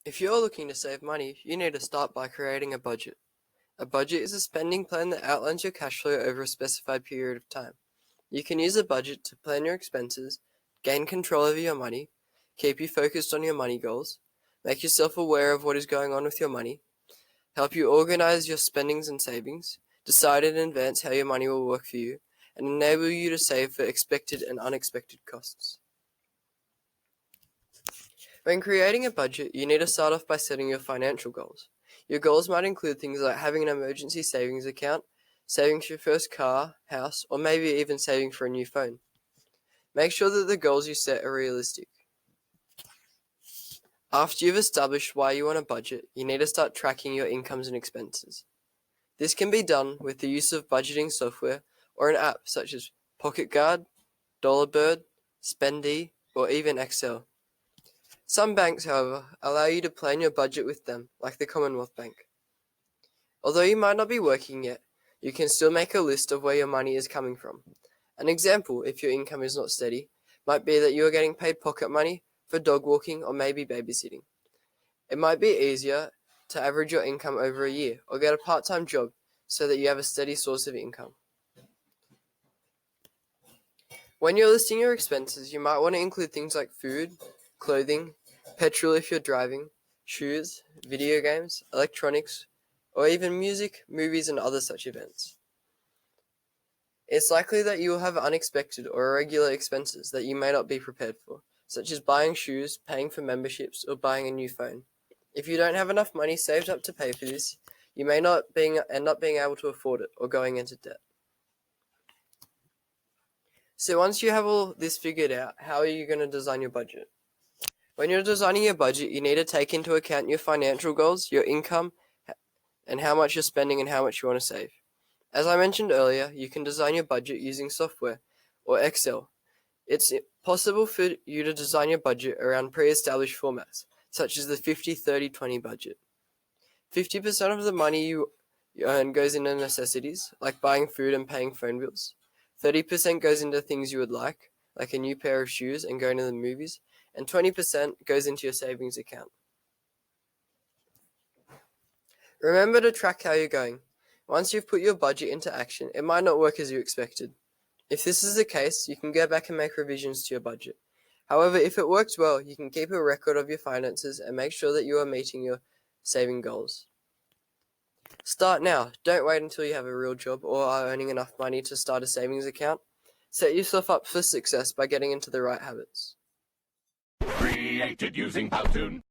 If you're looking to save money, you need to start by creating a budget. A budget is a spending plan that outlines your cash flow over a specified period of time. You can use a budget to plan your expenses, gain control over your money, keep you focused on your money goals, make yourself aware of what is going on with your money, help you organize your spendings and savings, decide in advance how your money will work for you, and enable you to save for expected and unexpected costs. When creating a budget, you need to start off by setting your financial goals. Your goals might include things like having an emergency savings account, saving for your first car, house, or maybe even saving for a new phone. Make sure that the goals you set are realistic. After you've established why you want a budget, you need to start tracking your incomes and expenses. This can be done with the use of budgeting software or an app such as Pocket Guard, Dollarbird, Spendee, or even Excel. Some banks, however, allow you to plan your budget with them, like the Commonwealth Bank. Although you might not be working yet, you can still make a list of where your money is coming from. An example, if your income is not steady, might be that you are getting paid pocket money for dog walking or maybe babysitting. It might be easier to average your income over a year or get a part-time job so that you have a steady source of income. When you're listing your expenses, you might want to include things like food, clothing, petrol if you're driving, shoes, video games, electronics, or even music, movies, and other such events. It's likely that you will have unexpected or irregular expenses that you may not be prepared for, such as buying shoes, paying for memberships, or buying a new phone. If you don't have enough money saved up to pay for this, you may not end up being able to afford it or going into debt. So once you have all this figured out, how are you going to design your budget? When you're designing your budget, you need to take into account your financial goals, your income, and how much you're spending and how much you want to save. As I mentioned earlier, you can design your budget using software or Excel. It's possible for you to design your budget around pre-established formats, such as the 50-30-20 budget. 50% of the money you earn goes into necessities, like buying food and paying phone bills. 30% goes into things you would like a new pair of shoes and going to the movies, and 20% goes into your savings account. Remember to track how you're going. Once you've put your budget into action, it might not work as you expected. If this is the case, you can go back and make revisions to your budget. However, if it works well, you can keep a record of your finances and make sure that you are meeting your saving goals. Start now. Don't wait until you have a real job or are earning enough money to start a savings account. Set yourself up for success by getting into the right habits. Created using Powtoon.